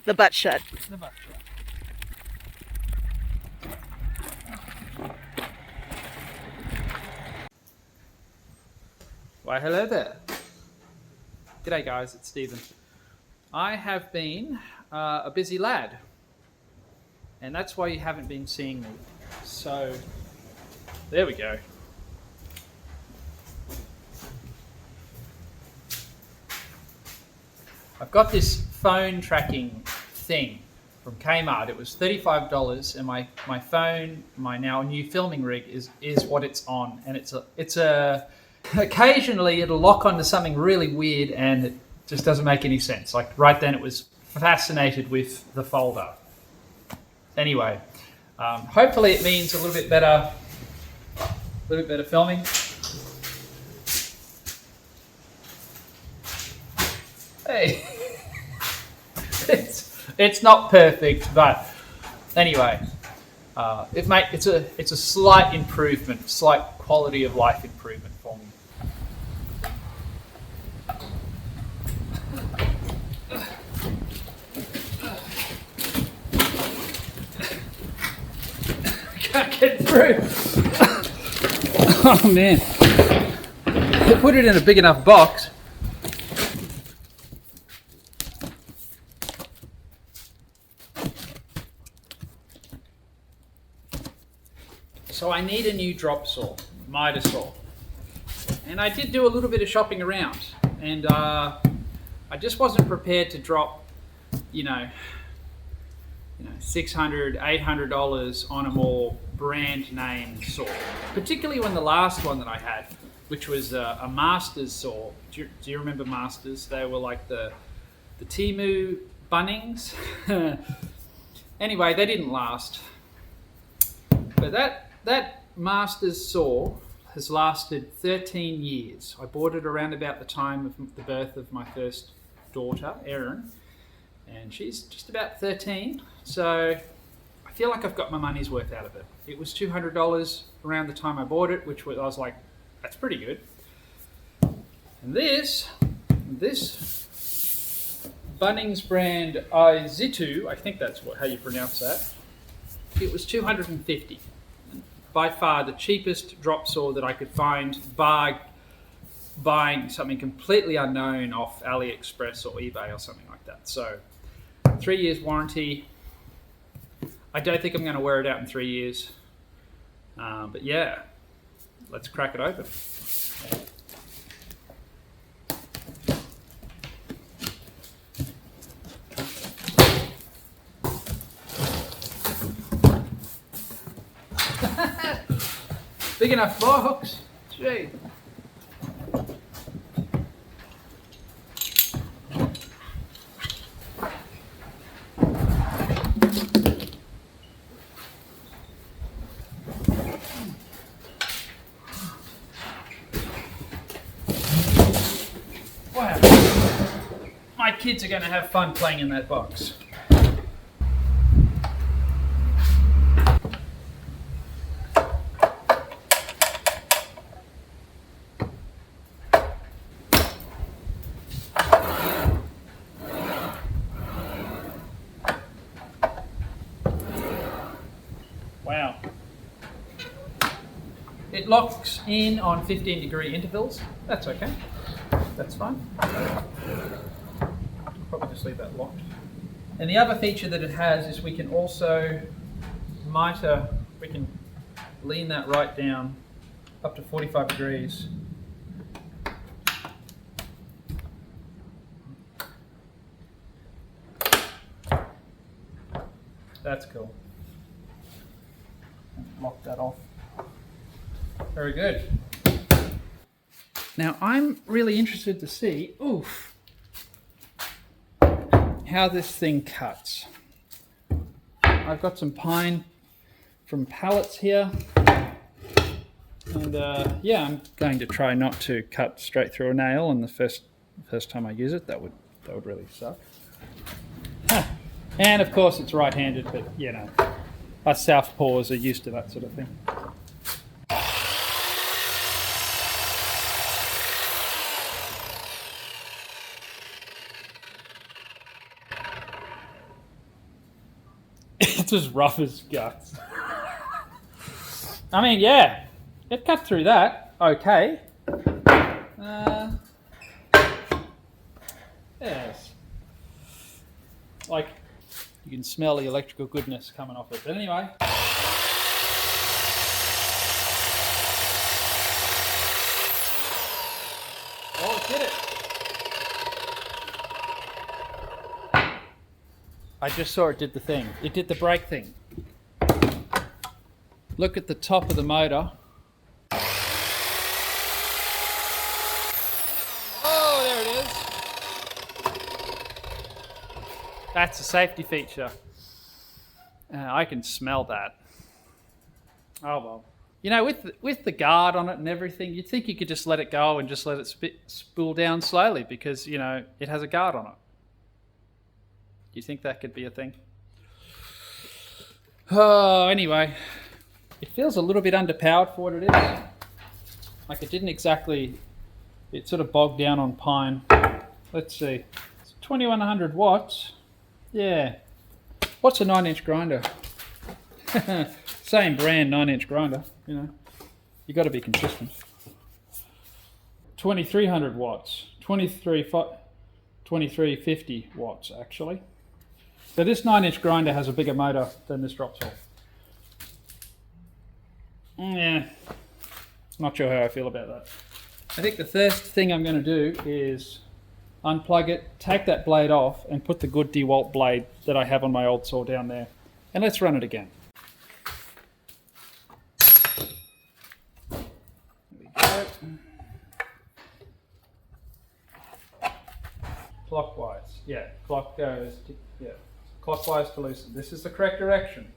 The butt shot. The butt shot. Why, hello there. G'day guys, it's Stephen. I have been a busy lad, and that's why you haven't been seeing me. So, there we go. I've got this phone tracking thing from Kmart. It was $35, and my phone, my now new filming rig is what it's on, and it's a occasionally it'll lock onto something really weird, and it just doesn't make any sense. Like right then, it was fascinated with the folder. Anyway, hopefully it means a little bit better filming. Hey, it's not perfect, but anyway, it's a slight improvement, slight quality of life improvement for me. Can't get through. Oh man, they put it in a big enough box. So I need a new drop saw, miter saw, and I did do a little bit of shopping around, and I just wasn't prepared to drop, $600, $800 on a more brand name saw, particularly when the last one that I had, which was a Masters saw. Do you remember Masters? They were like the Temu Bunnings. Anyway, they didn't last, but that Masters saw has lasted 13 years. I bought it around about the time of the birth of my first daughter, Erin, and she's just about 13. So I feel like I've got my money's worth out of it. It was $200 around the time I bought it, I was like, that's pretty good. And this Bunnings brand Ozito, I think that's how you pronounce that. It was $250. By far the cheapest drop saw that I could find, bar buying something completely unknown off AliExpress or eBay or something like that. So 3 years warranty. I don't think I'm going to wear it out in 3 years. But yeah, let's crack it open. Big enough box. Gee. Wow. My kids are going to have fun playing in that box. Wow. It locks in on 15-degree intervals. That's okay. That's fine. Probably just leave that locked. And the other feature that it has is we can also we can lean that right down up to 45 degrees. That's cool. Lock that off. Very good. Now I'm really interested to see, how this thing cuts. I've got some pine from pallets here, and yeah, I'm going to try not to cut straight through a nail on the first time I use it. That would really suck. Huh. And of course it's right-handed, but us southpaws are used to that sort of thing. It's as rough as guts. I mean, yeah, it cut through that. Okay. Yes. Like, you can smell the electrical goodness coming off it. But anyway. Oh, it did it. I just saw it did the thing. It did the brake thing. Look at the top of the motor. Oh, there it is. That's a safety feature. I can smell that. Oh well. You know, with the guard on it and everything, you'd think you could just let it go and just let it spool down slowly because, you know, it has a guard on it. Do you think that could be a thing? Oh, anyway. It feels a little bit underpowered for what it is. Like it didn't exactly... It sort of bogged down on pine. Let's see. It's 2100 watts. Yeah. What's a 9-inch grinder? Same brand 9-inch grinder, you know. You got to be consistent. 2300 watts. 2350 watts actually. So this 9-inch grinder has a bigger motor than this drop saw. Yeah. Not sure how I feel about that. I think the first thing I'm going to do is unplug it, take that blade off and put the good DeWalt blade that I have on my old saw down there. And let's run it again. Clockwise, yeah. Clock goes to, yeah. Clockwise to loosen. This is the correct direction.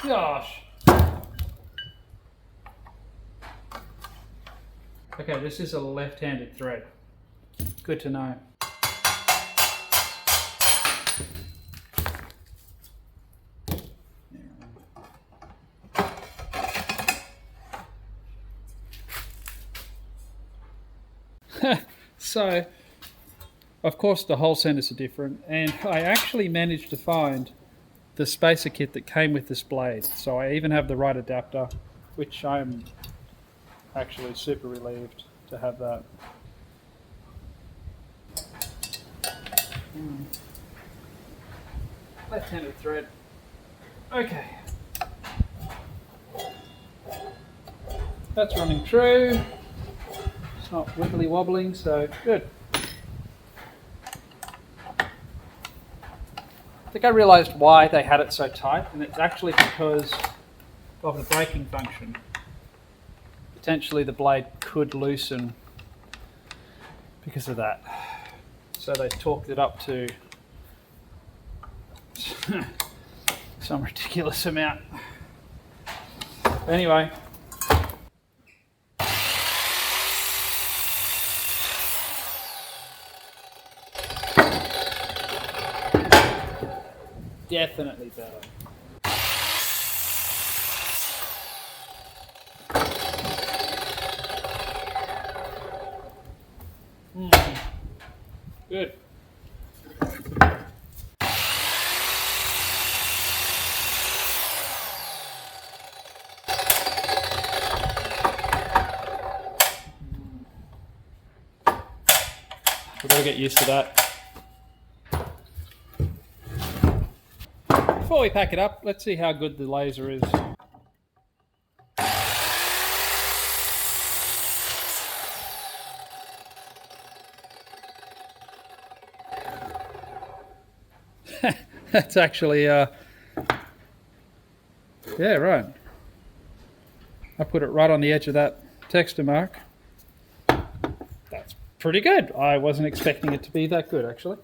Gosh. Okay, this is a left-handed thread. Good to know. So, of course the hole centers are different, and I actually managed to find the spacer kit that came with this blade. So I even have the right adapter, which I'm actually super relieved to have that. Left-handed thread. Okay. That's running true. It's not wibbly wobbling, so good. I think I realised why they had it so tight, and it's actually because of the braking function. Potentially the blade could loosen because of that. So they torqued it up to some ridiculous amount. Anyway. Definitely better. Good. We've got to get used to that. Before we pack it up, let's see how good the laser is. That's actually, yeah, right. I put it right on the edge of that texture mark. That's pretty good. I wasn't expecting it to be that good, actually.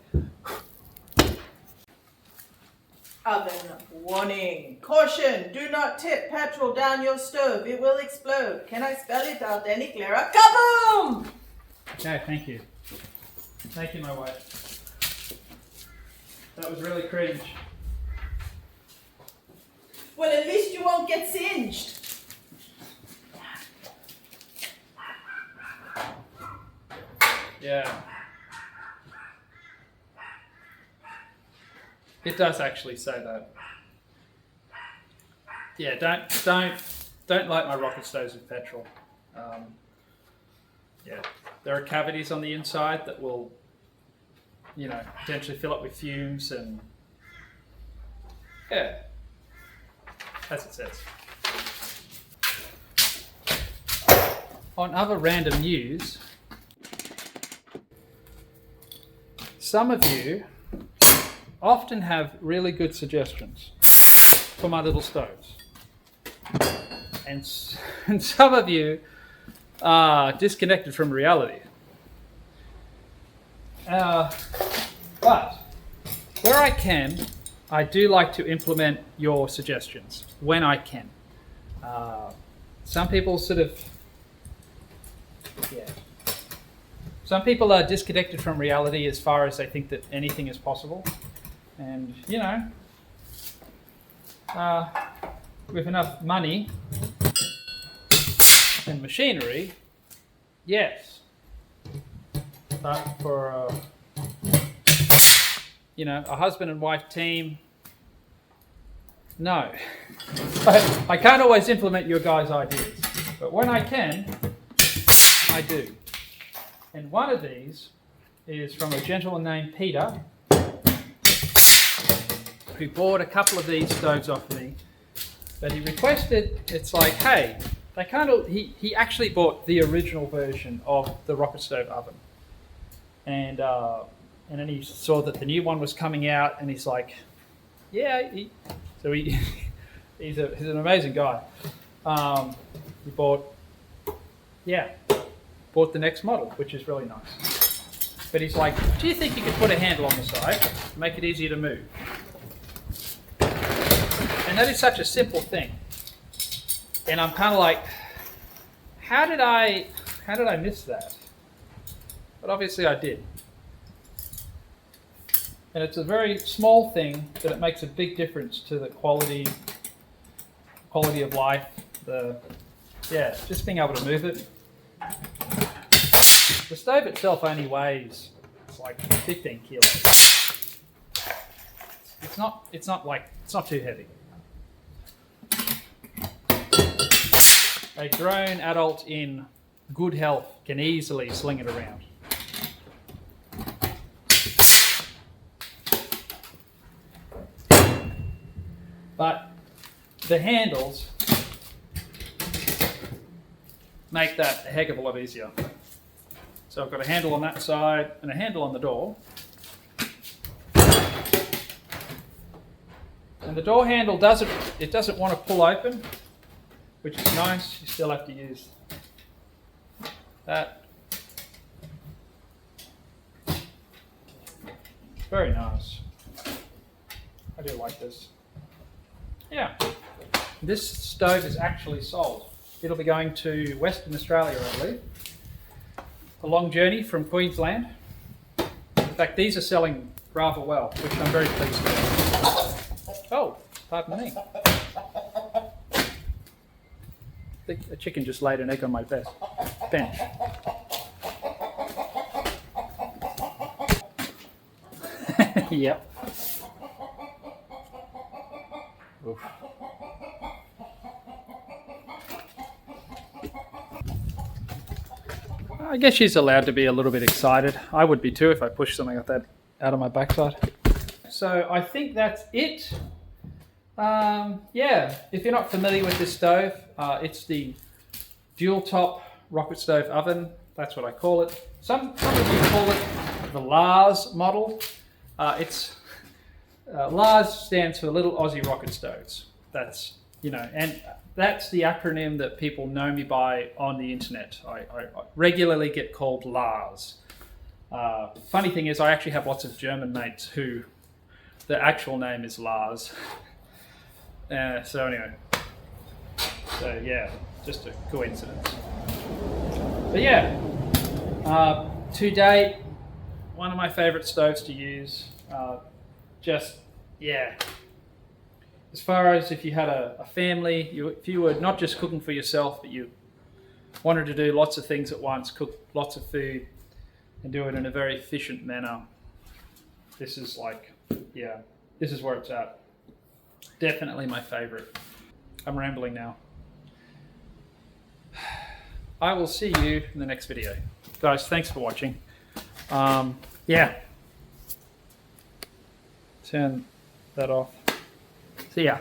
Oven warning. Caution, do not tip petrol down your stove. It will explode. Can I spell it out any clearer? Kaboom! Okay, thank you. Thank you, my wife. That was really cringe. Well, at least you won't get singed. Yeah. It does actually say that. Yeah, don't light my rocket stoves with petrol. Yeah, there are cavities on the inside that will, potentially fill up with fumes and yeah, as it says. On other random news, some of you often have really good suggestions for my little stoves. And some of you are disconnected from reality. But where I can, I do like to implement your suggestions when I can. Some people some people are disconnected from reality as far as they think that anything is possible. And, with enough money and machinery, yes. But for, a husband and wife team, no. I can't always implement your guys' ideas. But when I can, I do. And one of these is from a gentleman named Peter, who bought a couple of these stoves off me. But he requested, it's like, hey, he actually bought the original version of the rocket stove oven. And then he saw that the new one was coming out, and he's like, yeah, he's an amazing guy. He bought the next model, which is really nice. But he's like, do you think you could put a handle on the side to make it easier to move? And that is such a simple thing. And I'm kind of like, how did I miss that? But obviously I did. And it's a very small thing, but it makes a big difference to the quality of life. Just being able to move it. The stove itself only weighs like 15 kilos. It's not too heavy. A grown adult in good health can easily sling it around. But the handles make that a heck of a lot easier. So I've got a handle on that side and a handle on the door. And the door handle doesn't want to pull open, which is nice. You still have to use that. Very nice. I do like this. Yeah. This stove is actually sold. It'll be going to Western Australia, I believe. A long journey from Queensland. In fact, these are selling rather well, which I'm very pleased with. Oh, pardon me. I think a chicken just laid an egg on my bench. Yep. Oof. I guess she's allowed to be a little bit excited. I would be too if I pushed something like that out of my backside. So I think that's it. If you're not familiar with this stove, it's the dual top rocket stove oven. That's what I call it. Some of you call it the LARS model. LARS stands for Little Aussie Rocket Stoves. That's that's the acronym that people know me by on the internet. I regularly get called Lars. Funny thing is, I actually have lots of German mates who the actual name is Lars. So anyway, just a coincidence. But to date, one of my favorite stoves to use. As far as if you had a family, if you were not just cooking for yourself, but you wanted to do lots of things at once, cook lots of food, and do it in a very efficient manner, this is This is where it's at. Definitely my favorite. I'm rambling now. I will see you in the next video. Guys, thanks for watching. Yeah. Turn that off. See ya.